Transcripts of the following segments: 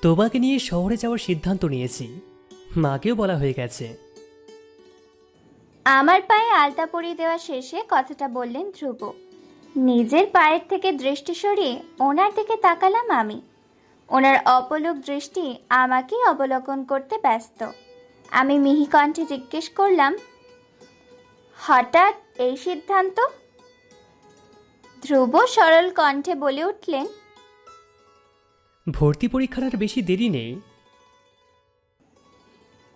তোমাকে নিয়ে শহরে যাওয়ার সিদ্ধান্ত নিয়েছি, মাকেও বলা হয়ে গেছে। আমার পায়ে আলতা পরিয়ে দেওয়া শেষে কথাটা বললেন ধ্রুব। নিজের পায়ের থেকে দৃষ্টি সরিয়ে ওনার দিকে তাকালাম আমি। ওনার অপলক দৃষ্টি আমাকেই অবলোকন করতে ব্যস্ত। আমি মিহি কণ্ঠে জিজ্ঞেস করলাম, হঠাৎ এই সিদ্ধান্ত? ধ্রুব সরল কণ্ঠে বলে উঠলেন, ভর্তি পরীক্ষার আর বেশি দেরি নেই।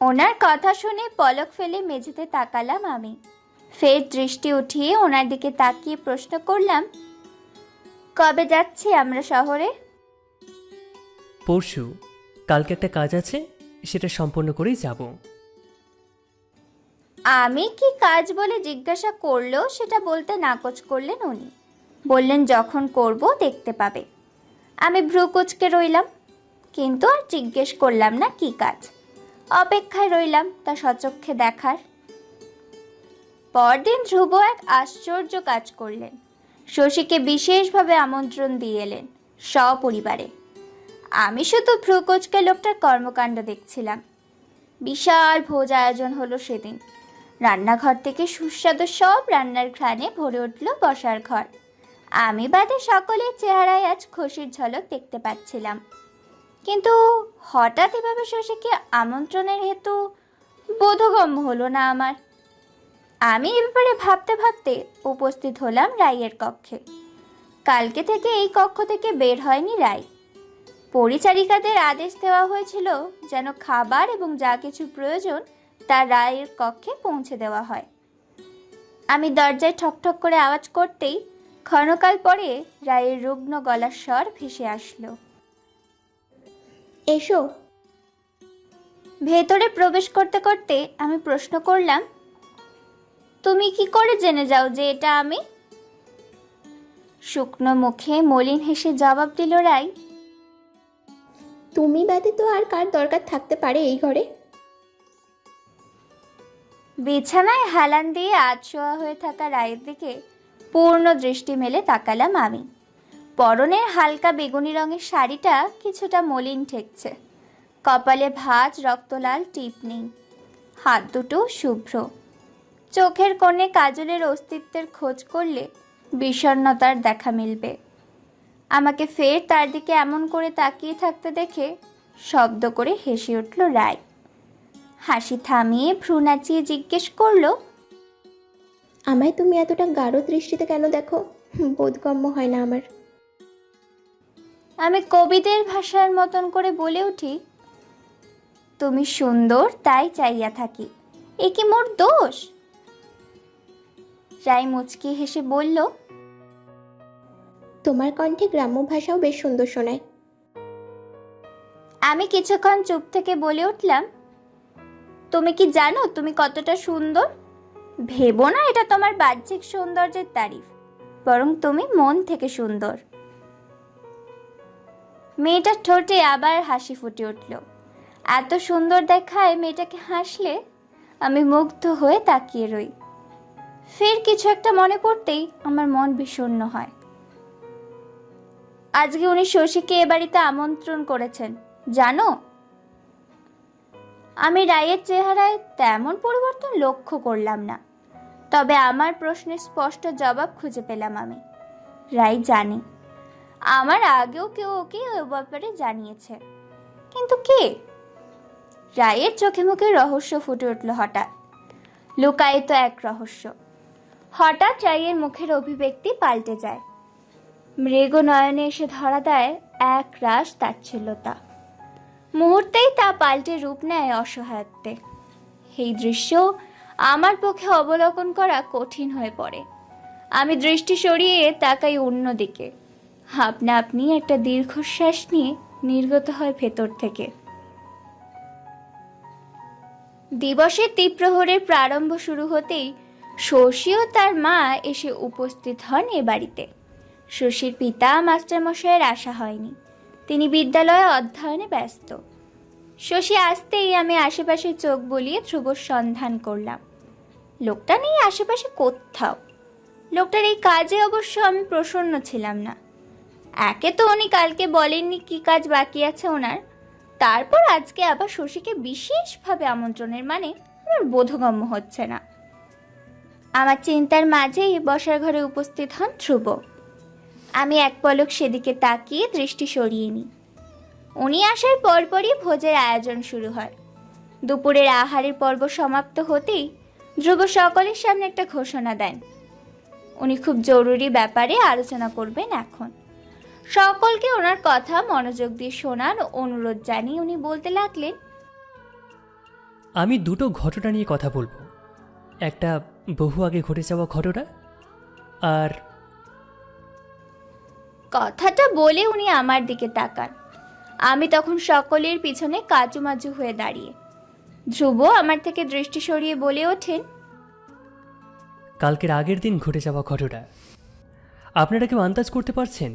ওনার কথা শুনে পলক ফেলে মেঝেতে তাকালাম আমি। ফের দৃষ্টি উঠিয়ে ওনার দিকে তাকিয়ে প্রশ্ন করলাম, কবে যাচ্ছি আমরা শহরে? পরশু। কালকে একটা কাজ আছে, সেটা সম্পন্ন করেই যাব। আমি কি কাজ বলে জিজ্ঞাসা করলেও সেটা বলতে নাকচ করলেন উনি। বললেন, যখন করব দেখতে পাবে। আমি ভ্রু কুঁচকে রইলাম, কিন্তু আর জিজ্ঞেস করলাম না কি কাজ। অপেক্ষায় রইলাম তা সচক্ষে দেখার। পরদিন ধ্রুব এক আশ্চর্য কাজ করলেন। শশীকে বিশেষভাবে আমন্ত্রণ দিয়ে এলেন সপরিবারে। আমি শুধু ভ্রু কুঁচকে লোকটার কর্মকাণ্ড দেখছিলাম। বিশাল ভোজ আয়োজন হলো সেদিন। রান্নাঘর থেকে সুস্বাদু সব রান্নার ঘ্রাণে ভরে উঠল বসার ঘর। আমি বাদে সকলের চেহারায় আজ খুশির ঝলক দেখতে পাচ্ছিলাম। কিন্তু হঠাৎ এভাবে শশীকে আমন্ত্রণের হেতু বোধগম্য হলো না আমার। আমি এ ব্যাপারে ভাবতে ভাবতে উপস্থিত হলাম রায়ের কক্ষে। কালকে থেকে এই কক্ষ থেকে বের হয়নি রায়। পরিচারিকাদের আদেশ দেওয়া হয়েছিল যেন খাবার এবং যা কিছু প্রয়োজন তা রায়ের কক্ষে পৌঁছে দেওয়া হয়। আমি দরজায় ঠকঠক করে আওয়াজ করতেই ক্ষণকাল পরে রায়ের রুগ্ন গলার স্বর ভেসে আসলো, এসো। ভেতরে প্রবেশ করতে করতে আমি প্রশ্ন করলাম, তুমি কি করে জেনে যাও যে এটা আমি? শুকনো মুখে মলিন হেসে জবাব দিল রায়, তুমি বাদে তো আর কার দরকার থাকতে পারে এই ঘরে? বিছানায় হেলান দিয়ে আধশোয়া হয়ে থাকা রায়ের দিকে পূর্ণ দৃষ্টি মেলে তাকালাম আমি। পরনের হালকা বেগুনি রঙের শাড়িটা কিছুটা মলিন ঠেকছে। কপালে ভাঁজ রক্তলাল টিপ নেই। হাত দুটো শুভ্র। চোখের কোণে কাজলের অস্তিত্বের খোঁজ করলে বিষণ্ণতার দেখা মিলবে। আমাকে ফের তার দিকে এমন করে তাকিয়ে থাকতে দেখে শব্দ করে হেসে উঠল রায়। হাসি থামিয়ে ভ্রু নাচিয়ে জিজ্ঞেস করলো, আমায় তুমি এতটা গাঢ় দৃষ্টিতে কেন দেখো? বোধগম্য হয় না আমার। আমি কবিদের ভাষার মতন করে বলে উঠি, তুমি সুন্দর তাই চাইয়া থাকি, এ কি মোর দোষ? রায় মুচকি হেসে বলল, তোমার কণ্ঠে গ্রাম্য ভাষাও বেশ সুন্দর শোনায়। আমি কিছুক্ষণ চুপ থেকে বলে উঠলাম, তুমি কি জানো তুমি কতটা সুন্দর? ভেবো না এটা তোমার বাহ্যিক সৌন্দর্যের তারিফ, বরং তুমি মন থেকে সুন্দর। মেয়েটার ঠোঁটে আবার হাসি ফুটে উঠল। এত সুন্দর দেখায় মেয়েটাকে হাসলে আমি মুগ্ধ হয়ে তাকিয়ে রই। ফের কিছু একটা মনে পড়তেই আমার মন বিষণ্ণ হয়। আজকে উনি শশীকে এ বাড়িতে আমন্ত্রণ করেছেন জানো? আমি রায়ের চেহারায় তেমন পরিবর্তন লক্ষ্য করলাম না, তবে আমার প্রশ্নের স্পষ্ট জবাব খুঁজে পেলাম আমি। রায় জানে, আমার আগেও কেউ ওকে ওই ব্যাপারে জানিয়েছে, কিন্তু কে? রায়ের চোখে মুখে রহস্য ফুটে উঠল হঠাৎ। লুকায়িত এক রহস্য। হঠাৎ রায়ের মুখের অভিব্যক্তি পাল্টে যায়। মৃগ নয়নে এসে ধরা দেয় এক রাশ তাচ্ছিল্যতা। মুহূর্তেই তা পাল্টে রূপ নেয় অসহায়ত্বে। এই দৃশ্য আমার পক্ষে অবলোকন করা কঠিন হয়ে পড়ে। আমি দৃষ্টি সরিয়ে তাকাই অন্যদিকে। আপনা আপনি একটা দীর্ঘশ্বাস নিয়ে নির্গত হয় ভেতর থেকে। দিবসের তীব্রহরের প্রারম্ভ শুরু হতেই শশী ও তার মা এসে উপস্থিত হন এ বাড়িতে। শশীর পিতা মাস্টারমশাইয়ের আসা হয়নি, তিনি বিদ্যালয়ে অধ্যয়নে ব্যস্ত। শশী আসতেই আমি আশেপাশে চোখ বুলিয়ে ধ্রুবর সন্ধান করলাম। লোকটা নেই আশেপাশে কোথাও। লোকটার এই কাজে অবশ্য আমি প্রসন্ন ছিলাম না। একে তো উনি কালকে বলেননি কি কাজ বাকি আছে ওনার, তারপর আজকে আবার শশীকে বিশেষভাবে আমন্ত্রণের মানে আমার বোধগম্য হচ্ছে না। আমার চিন্তার মাঝেই বসার ঘরে উপস্থিত হন ধ্রুব। আমি এক পলক সেদিকে তাকিয়ে দৃষ্টি সরিয়ে নিই। উনি আসার পরপরই ভোজের আয়োজন শুরু হয়। দুপুরের আহারের পর্ব সমাপ্ত হতেই ধ্রুব সকলের সামনে একটা ঘোষণা দেন। উনি খুব জরুরি ব্যাপারে আলোচনা করবেন এখন। সকলকে ওনার কথা মনোযোগ দিয়ে শোনার অনুরোধ জানিয়ে উনি বলতে লাগলেন, আমি দুটো ঘটনা নিয়ে কথা বলবো। একটা বহু আগে ঘটে যাওয়া ঘটনা, আর কথাটা বলে উনি আমার দিকে তাকান। আমি তখন সকলের পিছনে কাজুমাজু হয়ে দাঁড়িয়ে। ধ্রুব আমার থেকে দৃষ্টি সরিয়ে বলে ওঠেন, কালকের আগের দিন ঘটে যাওয়া ঘটনা। আপনারা কেউ আন্দাজ করতে পারছেন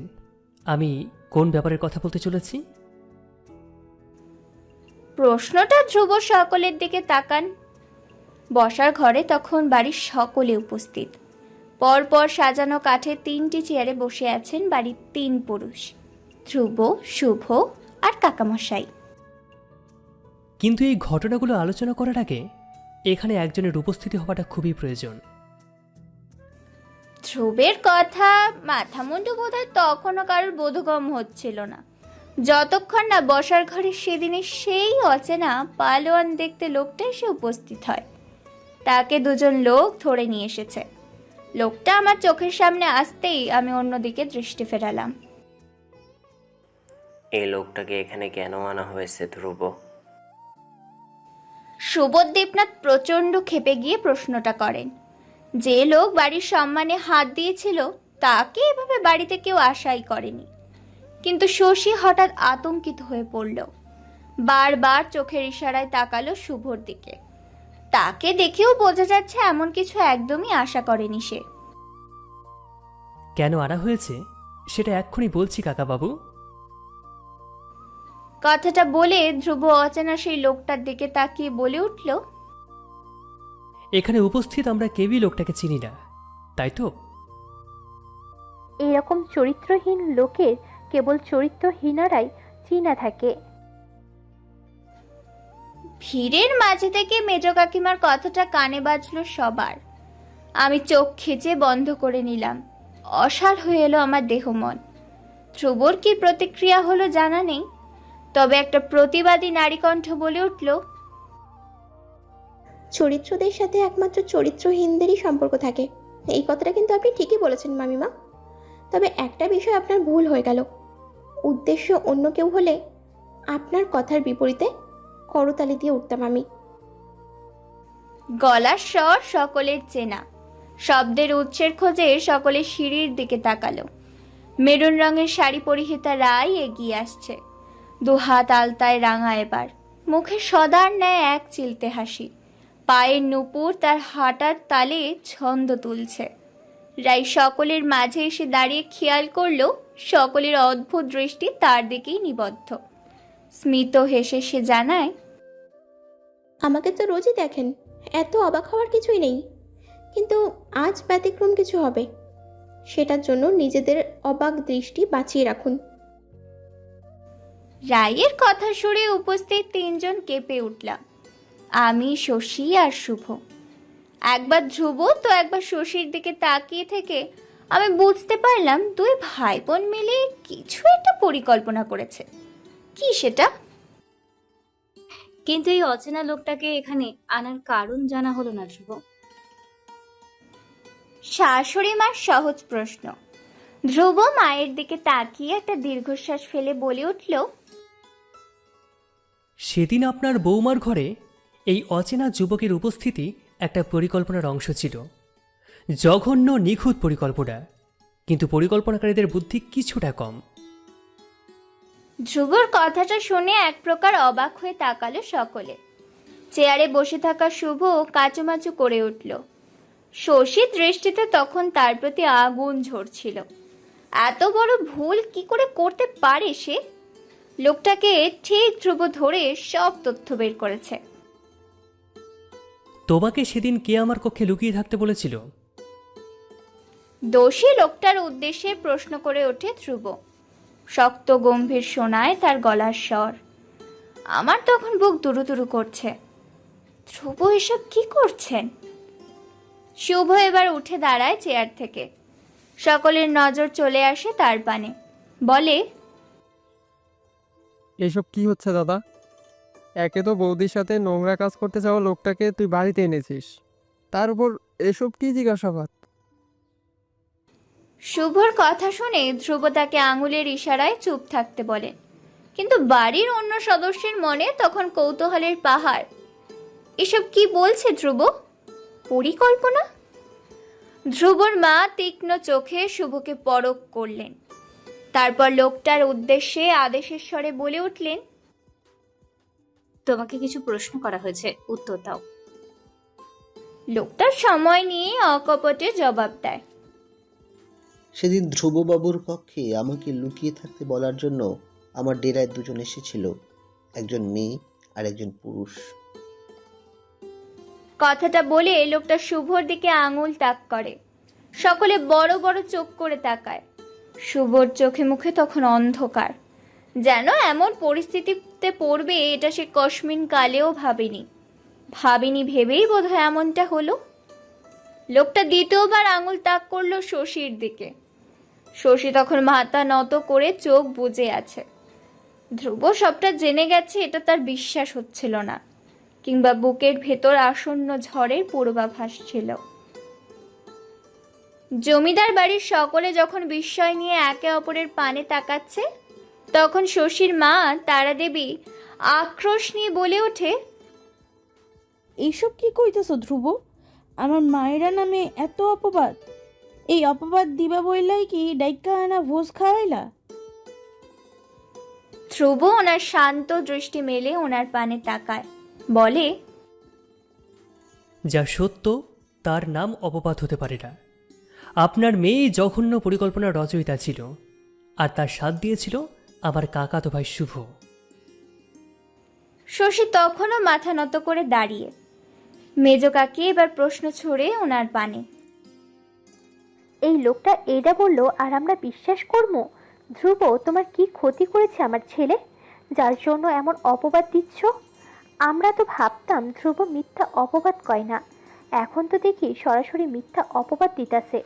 আমি কোন ব্যাপারের কথা বলতে চলেছি? প্রশ্নটা ধ্রুব সকলের দিকে তাকান। বসার ঘরে তখন বাড়ির সকলে উপস্থিত। পরপর সাজানো কাঠের 3টি চেয়ারে বসে আছেন বাড়ির 3 পুরুষ, ধ্রুব, শুভ আর কাকামশাই। কিন্তু এই ঘটনাগুলো আলোচনা করার আগে এখানে একজনের উপস্থিতি হওয়াটা খুবই প্রয়োজন। ধ্রুবের কথা মাথা মুন্ডু বোধহয় তখনও কারোর বোধগম্য হচ্ছিল না, যতক্ষণ না বসার ঘরে সেদিনের সেই অচেনা পালোয়ান দেখতে লোকটা এসে উপস্থিত হয়। তাকে 2জন লোক ধরে নিয়ে এসেছে। লোকটা আমার চোখের সামনে আসতেই আমি অন্যদিকে দৃষ্টি ফেরালাম। এই লোকটাকে এখানে কেন আনা হয়েছে ধ্রুব? সুবোধ দেবনাথ প্রচণ্ড ক্ষেপে গিয়ে প্রশ্নটা করেন। যে লোক বাড়ির সম্মানে হাত দিয়েছিল তাকে এভাবে বাড়িতে কেউ আশাই করেনি। কিন্তু শশী হঠাৎ আতঙ্কিত হয়ে পড়ল। বারবার চোখের ইশারায় তাকালো শুভর দিকে। তাকে দেখেও বোঝা যাচ্ছে এমন কিছু একদমই আশা করেনি সে। কেন আনা হয়েছে সেটা এক্ষুনি বলছি কাকাবাবু। কথাটা বলে ধ্রুব অচেনা সেই লোকটার দিকে তাকিয়ে বলে উঠল, এখানে উপস্থিত আমরা কেউই লোকটাকে চিনি না, তাই তো? এরকম চরিত্রহীন লোকের কেবল চরিত্রহীনরাই চিনা থাকে। ভিড়ের মাঝে থেকে মেজ কাকিমার কথাটা কানে বাজলো সবার। আমি চোখ খিচে বন্ধ করে নিলাম। অসাড় হয়ে এলো আমার দেহ মন। ধ্রুবর কি প্রতিক্রিয়া হলো জানা নেই, তবে একটা প্রতিবাদী নারীকণ্ঠ বলে উঠল, চরিত্রদের সাথে একমাত্র চরিত্রহীনদেরই সম্পর্ক থাকে। এই কথাটা কিন্তু আপনি ঠিকই বলেছেন মামিমা। তবে একটা বিষয় আপনার ভুল হয়ে গেল। উদ্দেশ্য অন্য কেউ হলে আপনার কথার বিপরীতে করতালি দিয়ে উঠতাম আমি। গলার স্বর সকলের চেনা। শব্দের উৎসের খোঁজে সকলে সিঁড়ির দিকে তাকালো। মেরুন রঙের শাড়ি পরিহিতা রায় এগিয়ে আসছে। 2 হাত আলতায় রাঙা, এবার মুখে সদার ন্যায় এক চিলতে হাসি। পায়ের নুপুর তার হাঁটার তালে ছন্দ তুলছে। রায় সকলের মাঝে এসে দাঁড়িয়ে খেয়াল করলো সকলের অদ্ভুত দৃষ্টি তার দিকেই নিবদ্ধ। স্মিত হেসে সে জানায়, আমাকে তো রোজই দেখেন, এত অবাক হওয়ার কিছুই নেই। কিন্তু আজ ব্যতিক্রম কিছু হবে, সেটার জন্য নিজেদের অবাক দৃষ্টি বাঁচিয়ে রাখুন। রায়ের কথা শুনে উপস্থিত 3 জন কেঁপে উঠলাম। আমি, শশী আর শুভ। একবার ধ্রুব তো একবার শশীর দিকে তাকিয়ে থেকে আমি বুঝতে পারলাম 2 ভাই বোন মিলে কিছু একটা পরিকল্পনা করেছে। কি সেটা? কিন্তু এই অচেনা লোকটাকে এখানে আনার কারণ জানা হলো না ধ্রুব। শাশুড়ি মার সহজ প্রশ্ন। ধ্রুব মায়ের দিকে তাকিয়ে একটা দীর্ঘশ্বাস ফেলে বলে উঠল, সেদিন আপনার বৌমার ঘরে এই অচেনা যুবকের উপস্থিতি একটা পরিকল্পনার অংশ ছিল। জঘন্য নিখুঁত পরিকল্পনা, কিন্তু পরিকল্পনাকারীদের বুদ্ধি কিছুটা কম। ধ্রুবর কথাটা শুনে এক প্রকার অবাক হয়ে তাকালো সকলে। চেয়ারে বসে থাকা শুভ কাচুমাচু করে উঠল। শশীর দৃষ্টিতে তখন তার প্রতি আগুন ঝরছিল। এত বড় ভুল কি করে করতে পারে সে? লোকটাকে ঠিক ধ্রুব ধরে সব তথ্য বের করেছে। তোমাকে সেদিন কে আমার কক্ষে লুকিয়ে থাকতে বলেছিল? দোষী লোকটার উদ্দেশ্যে প্রশ্ন করে ওঠে ধ্রুব। শক্ত গম্ভীর শোনায় তার গলার স্বর। আমার তখন বুক দুরুদুরু করছে। ধ্রুব এসব কি করছেন? শুভ এবার উঠে দাঁড়ায় চেয়ার থেকে। সকলের নজর চলে আসে তার পানে। বলে, এসব কি হচ্ছে দাদা? একে তো বৌদির সাথে নোংরা কাজ করতে যাওয়া লোকটাকে তুই বাড়িতে এনেছিস, তার উপর এসব কি জিজ্ঞাসাবাদ? শুভর কথা শুনে ধ্রুব তাকে আঙুলের ইশারায় চুপ থাকতে বলেন। কিন্তু বাড়ির অন্য সদস্যের মনে তখন কৌতূহলের পাহাড়। এসব কি বলছে ধ্রুব? পরিকল্পনা? ধ্রুবর মা তীক্ষ্ণ চোখে শুভকে পরখ করলেন। তারপর লোকটার উদ্দেশ্যে আদেশের স্বরে বলে উঠলেন, তোমাকে কিছু প্রশ্ন করা হয়েছে, উত্তর দাও। লোকটার সময় নিয়ে অকপটে জবাব দেয়। সেদিন ধ্রুববাবুর কক্ষে আমাকে লুকিয়ে থাকতে বলার জন্য আমার ডেরায় দুজন এসেছিল, একজন মেয়ে আর একজন পুরুষ। কথাটা বলে লোকটা শুভর দিকে আঙুল তাক করে। সকলে বড় বড় চোখ করে তাকায়। শুভর চোখে মুখে তখন অন্ধকার, যেন এমন পরিস্থিতিতে পড়বে এটা সে কসমিন কালেও ভাবেনি ভেবেই বোধহয় এমনটা হলো। লোকটা দ্বিতীয়বার আঙুল তাক করলো শশীর দিকে। শশী তখন মাথা নত করে চোখ বুজে আছে। ধ্রুব সবটা জেনে গেছে এটা তার বিশ্বাস হচ্ছিল না, কিংবা বুকের ভেতর আসন্ন ঝড়ের পূর্বাভাস ছিল। জমিদার বাড়ির সকলে যখন বিস্ময় নিয়ে একে অপরের পানে তাকাচ্ছে, তখন শশীর মা তারা দেবী আক্রোশ নিয়ে বলে ওঠে, এইসব কি কইতেছ ধ্রুব? আমার মায়েরা নামে এত অপবাদ! এই অপবাদ দিবা বইলাই কি ডাইকা আনা ভোজ খাওয়াইলা? ধ্রুব ওনার শান্ত দৃষ্টি মেলে ওনার পানে তাকায়, বলে, যা সত্য তার নাম অপবাদ হতে পারে না। আপনার মেয়ে জঘন্য পরিকল্পনার রচয়িতা ছিল, আর তার সাথ দিয়েছিল আমার কাকাতো ভাই শুভ। শশী তখনও মাথা নত করে দাঁড়িয়ে। মেজ কাকি এবার প্রশ্ন ছড়ে ওনার পানে। এই লোকটা এইটা বললো আর আমরা বিশ্বাস করবো? ধ্রুব, তোমার কি ক্ষতি করেছে আমার ছেলে, যার জন্য এমন অপবাদ দিচ্ছ? আমরা তো ভাবতাম ধ্রুব মিথ্যা অপবাদ কয় না, এখন তো দেখি সরাসরি মিথ্যা অপবাদ দিতাছে।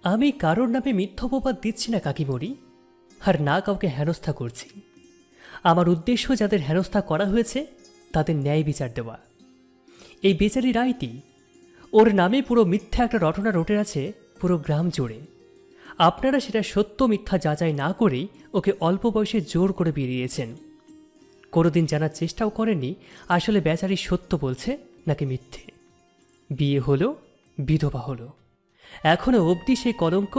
আমি কারোর নামে মিথ্যা অপবাদ দিচ্ছি না কাকিমণি, আর না কাউকে হেনস্থা করছি। আমার উদ্দেশ্য যাদের হেনস্থা করা হয়েছে তাদের ন্যায় বিচার দেওয়া। এই বেচারি রায়টি, ওর নামে পুরো মিথ্যা একটা রটনা রটে আছে পুরো গ্রাম জুড়ে। আপনারা সেটা সত্য মিথ্যা যাচাই না করেই ওকে অল্প বয়সে জোর করে বেরিয়েছেন। কোনোদিন জানার চেষ্টাও করেননি আসলে বেচারি সত্য বলছে নাকি মিথ্যে। বিয়ে হলো, বিধবা হলো, এখনো অবধি সেই কলঙ্ক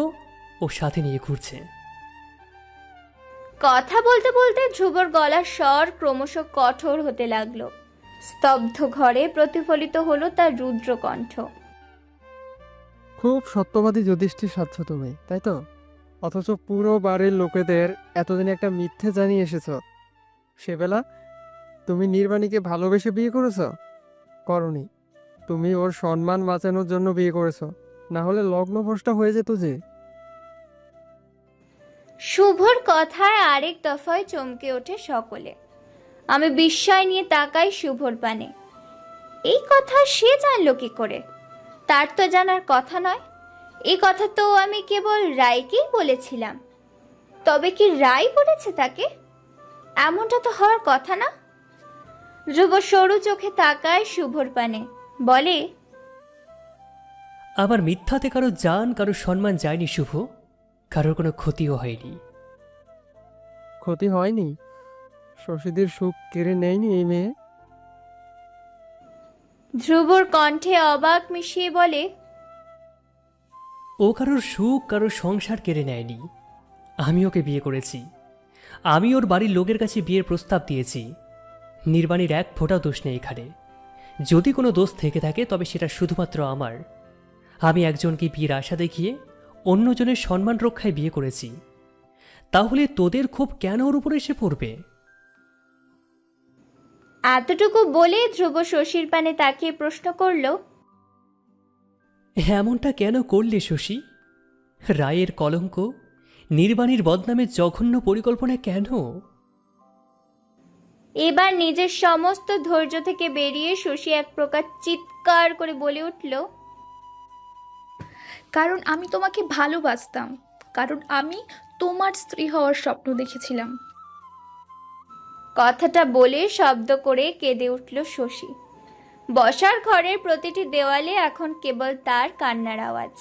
ও সাথে নিয়ে ঘুরছে। কথা বলতে বলতে ধ্রুবর গলার স্বর ক্রমশ কঠোর হতে লাগলো। স্তব্ধ ঘরে প্রতিফলিত হলো তার রুদ্র কণ্ঠ। খুব সত্যবাদী যুধিষ্ঠির সাধ্য তুমি, তাই তো? অথচ পুরো বাড়ির লোকেদের এতদিন একটা মিথ্যে জানিয়ে এসেছ। সেবেলা তুমি নির্বাণীকে ভালোবেসে বিয়ে করেছ? করনি। তুমি ওর সম্মান বাঁচানোর জন্য বিয়ে করেছ, না হলে লগ্নভ্রষ্ট হয়ে যেত যে। শুভর কথায় আরেক দফায় চমকে ওঠে সকলে। আমি বিস্ময় নিয়ে তাকাই শুভর পানে। এই কথা সে জানলো কি করে? তার তো জানার কথা নয়। এই কথা তো আমি কেবল রায়কেই বলেছিলাম। তবে কি রায় বলেছে তাকে? এমনটা তো হওয়ার কথা না। ধ্রুব সরু চোখে তাকায় শুভর পানে, বলে, আমার মিথ্যাতে কারো জান কারো সম্মান যায়নি শুভ, কারোর কোনো ক্ষতিও হয়নি। ক্ষতি হয়নি? শশীদের সুখ কেড়ে নেয়নি এই মেয়ে? ধ্রুবর কণ্ঠে অবাক মিশিয়ে বলে, ও কারোর সুখ কারোর সংসার কেড়ে নেয়নি। আমি ওকে বিয়ে করেছি। আমি ওর বাড়ির লোকের কাছে বিয়ের প্রস্তাব দিয়েছি। নির্বাণীর এক ফোঁটাও দোষ নেই এখানে। যদি কোনো দোষ থেকে থাকে তবে সেটা শুধুমাত্র আমার। আমি একজনকে বিয়ের আশা দেখিয়ে অন্যজনের সম্মান রক্ষায় বিয়ে করেছি। তাহলে তোদের ক্ষোভ কেন ওর উপরে এসে পড়বে? এতটুকু বলে ধ্রুব শশীর পানে তাকিয়ে প্রশ্ন করল, এমনটা কেন করলে শশী? রায়ের কলঙ্ক, নির্বাণীর বদনামের জঘন্য পরিকল্পনা কেন? এবার নিজের সমস্ত ধৈর্য থেকে বেরিয়ে শশী এক প্রকার চিৎকার করে বলে উঠল, কারণ আমি তোমাকে ভালোবাসতাম, কারণ আমি তোমার স্ত্রী হওয়ার স্বপ্ন দেখেছিলাম। কথাটা বলে শব্দ করে কেঁদে উঠল শশী। বসার ঘরের প্রতিটি দেওয়ালে এখন কেবল তার কান্নার আওয়াজ।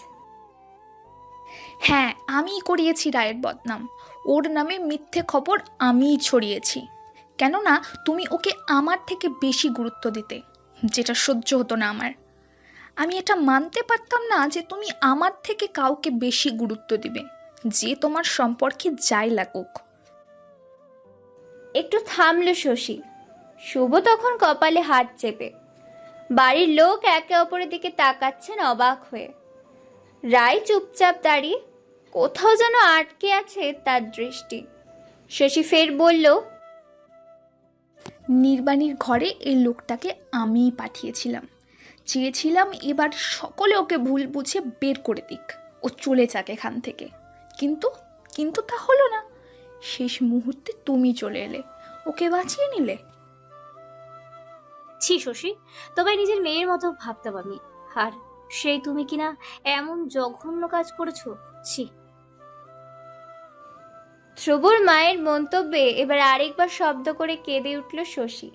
হ্যাঁ, আমিই করিয়েছি রায়ের বদনাম, ওর নামে মিথ্যে খবর আমিই ছড়িয়েছি। কেননা তুমি ওকে আমার থেকে বেশি গুরুত্ব দিতে, যেটা সহ্য হতো না আমার। আমি এটা মানতে পারতাম না যে তুমি আমার থেকে কাউকে বেশি গুরুত্ব দিবে, যে তোমার সম্পর্কে যাই লাগুক। একটু থামল শশী। শুভ তখন কপালে হাত চেপে। বাড়ির লোক একে অপরের দিকে তাকাচ্ছেন অবাক হয়ে। রায় চুপচাপ দাঁড়িয়ে, কোথাও যেন আটকে আছে তার দৃষ্টি। শশী ফের বলল, নির্বাণীর ঘরে এই লোকটাকে আমিই পাঠিয়েছিলাম। চেয়েছিলাম এবার সকলে ওকে ভুল বুঝে বের করে দিক, ও চলে যাক এখান থেকে। কিন্তু কিন্তু তা হলো না। শেষ মুহূর্তে তুমি চলে এলে, ওকে বাঁচিয়ে নিলে। ছি শশী, তোমায় নিজের মেয়ের মতো ভাবতাম আমি, আর সেই তুমি কিনা এমন জঘন্য কাজ করেছো। ছি। ধ্রুবর মায়ের মন্তব্যে এবার আরেকবার শব্দ করে কেঁদে উঠল শশী।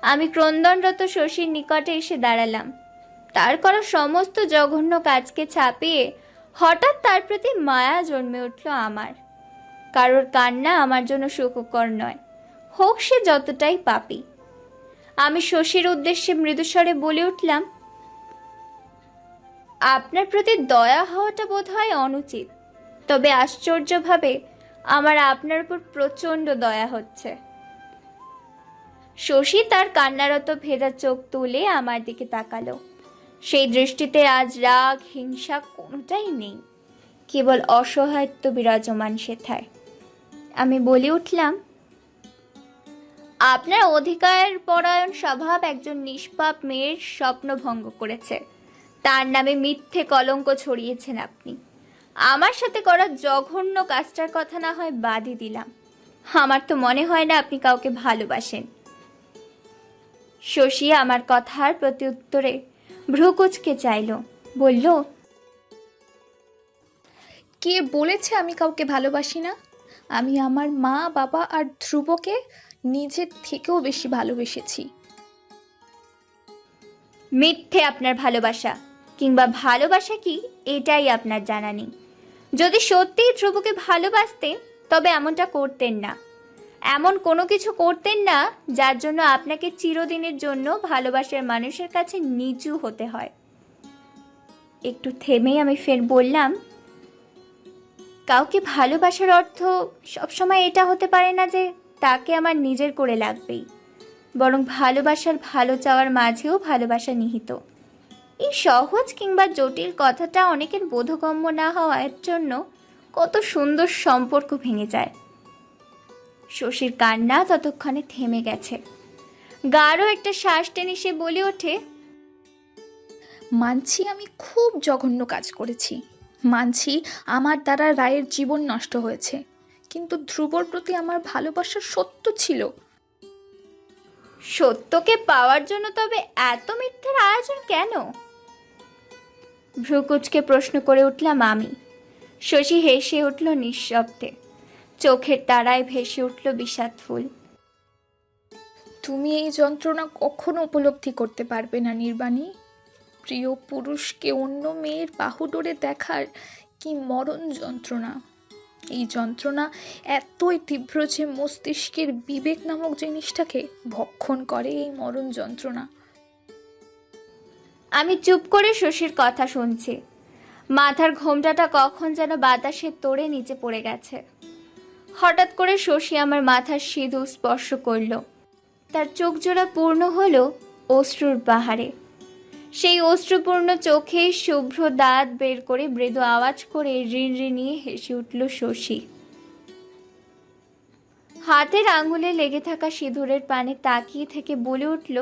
আমি ক্রন্দনরত শশীর নিকটে এসে দাঁড়ালাম। তার করা সমস্ত জঘন্য কাজকে ছাপিয়ে হঠাৎ তার প্রতি মায়া জন্মে উঠল আমার। কারোর কান্না আমার জন্য সুখকর নয়, হোক সে যতটাই পাপী। আমি শশীর উদ্দেশ্যে মৃদুস্বরে বলে উঠলাম, আপনার প্রতি দয়া হওয়াটা বোধহয় অনুচিত, তবে আশ্চর্যভাবে আমার আপনার উপর প্রচণ্ড দয়া হচ্ছে। শশী তার কান্নারত ভেজা চোখ তুলে আমার দিকে তাকালো। সেই দৃষ্টিতে আজ রাগ হিংসা কোনোটাই নেই, কেবল অসহায়ত্ব বিরাজমান সেথায়। আমি বলে উঠলাম, আপনার অধিকার পরায়ণ স্বভাব একজন নিষ্পাপ মেয়ের স্বপ্ন ভঙ্গ করেছে। তার নামে মিথ্যে কলঙ্ক ছড়িয়েছেন আপনি। আমার সাথে করা জঘন্য কাজটার কথা না হয় বাদই দিলাম, আমার তো মনে হয় না আপনি কাউকে ভালোবাসেন। শশী আমার কথার প্রতি উত্তরে ভ্রুকুচকে চাইল, বলল, কে বলেছে আমি কাউকে ভালোবাসি না? আমি আমার মা, বাবা আর ধ্রুবকে নিজের থেকেও বেশি ভালোবেসেছি। মিথ্যে আপনার ভালোবাসা, কিংবা ভালোবাসা কি এটাই আপনার জানা নেই। যদি সত্যিই ধ্রুবকে ভালোবাসতেন তবে এমনটা করতেন না। এমন কোনো কিছু করতেন না যার জন্য আপনাকে চিরদিনের জন্য ভালোবাসার মানুষের কাছে নিচু হতে হয়। একটু থেমেই আমি ফের বললাম, কাউকে ভালোবাসার অর্থ সবসময় এটা হতে পারে না যে তাকে আমার নিজের করে লাগবেই, বরং ভালোবাসার ভালো চাওয়ার মাঝেও ভালোবাসা নিহিত। এই সহজ কিংবা জটিল কথাটা অনেকের বোধগম্য না হওয়ার জন্য কত সুন্দর সম্পর্ক ভেঙে যায়। শশীর কান্না ততক্ষণে থেমে গেছে। গাঢ় একটা শ্বাস টেনে সে বলে ওঠে, মানছি আমি খুব জঘন্য কাজ করেছি, মানছি আমার দ্বারা রায়ের জীবন নষ্ট হয়েছে, কিন্তু ধ্রুবর প্রতি আমার ভালোবাসা সত্য ছিল। সত্যকে পাওয়ার জন্য তবে এত মিথ্যের আয়োজন কেন? ভ্রুকুচকে প্রশ্ন করে উঠলাম আমি। শশী হেসে উঠল নিঃশব্দে, চোখের তারায় ভেসে উঠল বিষাদ ফুল। তুমি এই যন্ত্রণা কখনো উপলব্ধি করতে পারবে না নির্বাণী। প্রিয় পুরুষকে অন্য মেয়ের বাহুডোরে দেখার কি মরণ যন্ত্রণা। এই যন্ত্রণা এতই তীব্র যে মস্তিষ্কের বিবেক নামক জিনিসটাকে ভক্ষণ করে এই মরণ যন্ত্রণা। আমি চুপ করে শশীর কথা শুনছি। মাথার ঘোমটাটা কখন যেন বাতাসে তোড়ে নিচে পড়ে গেছে। হঠাৎ করে শশী আমার মাথার সিঁদুর স্পর্শ করল। তার চোখ জোড়া পূর্ণ হলো অশ্রুর বাহারে। সেই অশ্রুপূর্ণ চোখে শুভ্র দাঁত বের করে মৃদু আওয়াজ করে রিনরিনিয়ে হেসে উঠল শশী। হাতের আঙুলে লেগে থাকা সিঁদুরের পানে তাকিয়ে থেকে বলে উঠল,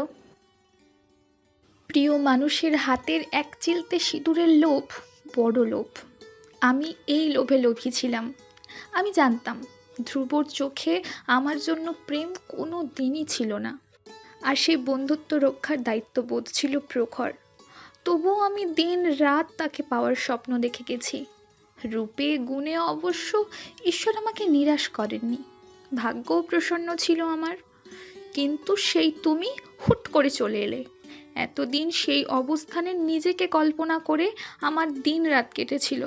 প্রিয় মানুষের হাতের এক চিলতে সিঁদুরের লোভ বড় লোভ। আমি এই লোভে লুকিয়েছিলাম। আমি জানতাম ধ্রুবর চোখে আমার জন্য প্রেম কোনো দিনই ছিল না, আর সেই বন্ধুত্ব রক্ষার দায়িত্ববোধ ছিল প্রখর। তবুও আমি দিন রাত তাকে পাওয়ার স্বপ্ন দেখে গেছি। রূপে গুণে অবশ্য ঈশ্বর আমাকে নিরাশ করেননি, ভাগ্যও প্রসন্ন ছিল আমার। কিন্তু সেই তুমি হুট করে চলে এলে। এতদিন সেই অবস্থানে নিজেকে কল্পনা করে আমার দিন রাত কেটেছিল।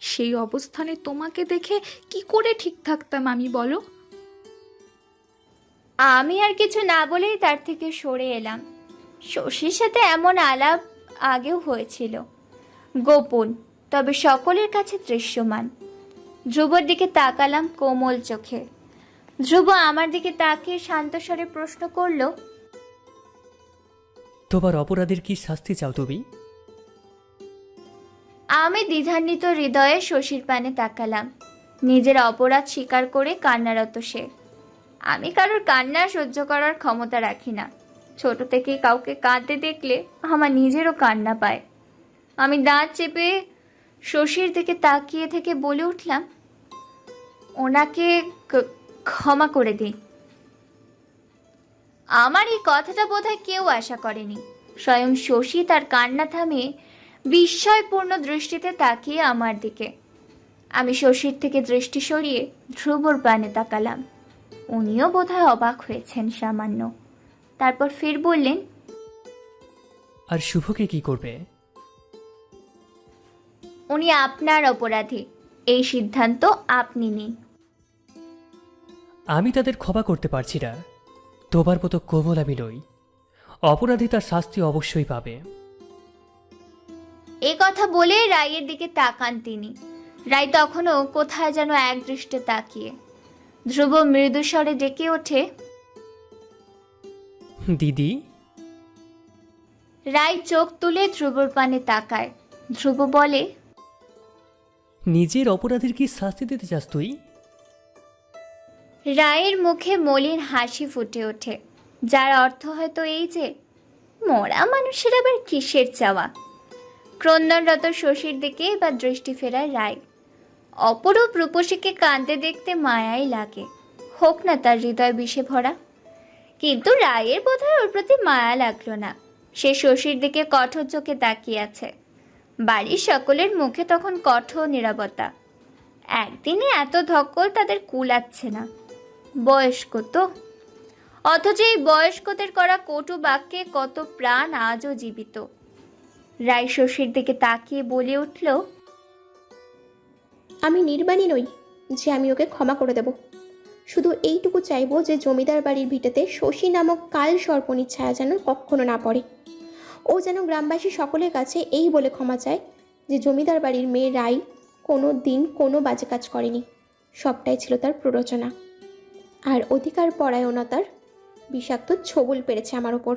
সেই অবস্থানে তোমাকে দেখে কি করে ঠিক থাকতাম আমি, বলো? আমি আর কিছু না বলেই তার থেকে সরে এলাম। শশীর সাথে এমন আলাপ আগেও হয়েছিল, গোপন তবে সকলের কাছে দৃশ্যমান। ধ্রুবর দিকে তাকালাম কোমল চোখে। ধ্রুব আমার দিকে তাকিয়ে শান্ত স্বরে প্রশ্ন করল, তোমার অপরাধের কি শাস্তি চাও তুমি? আমি দ্বিধান্বিত হৃদয়ে শশীর পানে তাকালাম। নিজের অপরাধ স্বীকার করে কান্নারত সে। আমি কারোর কান্না সহ্য করার ক্ষমতা রাখি না। ছোট থেকে কাউকে কাঁদতে দেখলে আমার নিজেরও কান্না পায়। আমি দাঁত চেপে শশীর দিকে তাকিয়ে থেকে বলে উঠলাম, ওনাকে ক্ষমা করে দিন। আমার এই কথাটা বোধহয় কেউ আশা করেনি। স্বয়ং শশী তার কান্না থামিয়ে বিস্ময়পূর্ণ দৃষ্টিতে তাকিয়ে আমার দিকে। আমি শশীর থেকে দৃষ্টি সরিয়ে ধ্রুবর পানে তাকালাম। উনিও বোধহয় অবাক হয়েছেন সামান্য। তারপর ফের বললেন, আর শুভকে কি করবে? উনি আপনার অপরাধী, এই সিদ্ধান্ত আপনি নিন। আমি তাদের ক্ষমা করতে পারছি না। তোমার মতো কোমল আমি নই। অপরাধী তার শাস্তি অবশ্যই পাবে। এ কথা বলে রায়ের দিকে তাকান তিনি। রায় তখনও কোথায় যেন এক দৃষ্টে তাকিয়ে। ধ্রুব মৃদু স্বরে ডেকে ওঠে, দিদি। রায় চোখ তুলে ধ্রুবর পানে তাকায়। ধ্রুব বলে, নিজের অপরাধীর কি শাস্তি দিতে চাস তুই? রায়ের মুখে মলিন হাসি ফুটে ওঠে, যার অর্থ হয়তো এই যে, মরা মানুষের আবার কিসের চাওয়া। ক্রন্দনরত শশীর দিকে এবার দৃষ্টি ফেরায় রায়। অপরূপ রূপসীকে কাঁদতে দেখতে মায়াই লাগে, হোক না তার হৃদয় বিষে ভরা। কিন্তু রায়ের বোধহয় ওর প্রতি মায়া লাগলো না। সে শশীর দিকে কঠোর চোখে তাকিয়ে আছে। বাড়ির সকলের মুখে তখন কঠোর নীরবতা। একদিনে এত ধকল তাদের কুলাচ্ছে না। বয়স্ক তো, অথচ এই বয়স্কদের করা কটু বাক্যে কত প্রাণ আজও জীবিত। রায় শশীর দিকে তাকিয়ে বলে উঠল, আমি নির্বাণী নই যে আমি ওকে ক্ষমা করে দেব। শুধু এইটুকু চাইবো যে জমিদার বাড়ির ভিটেতে শশী নামক কাল সর্পণীর ছায়া যেন কখনো না পড়ে। ও যেন গ্রামবাসী সকলের কাছে এই বলে ক্ষমা চায় যে জমিদার বাড়ির মেয়ে রাই কোনো দিন কোনো বাজে কাজ করেনি, সবটাই ছিল তার প্ররোচনা। আর অধিকার পরায়ণতার বিষাক্ত ছোবল পেরেছে আমার ওপর।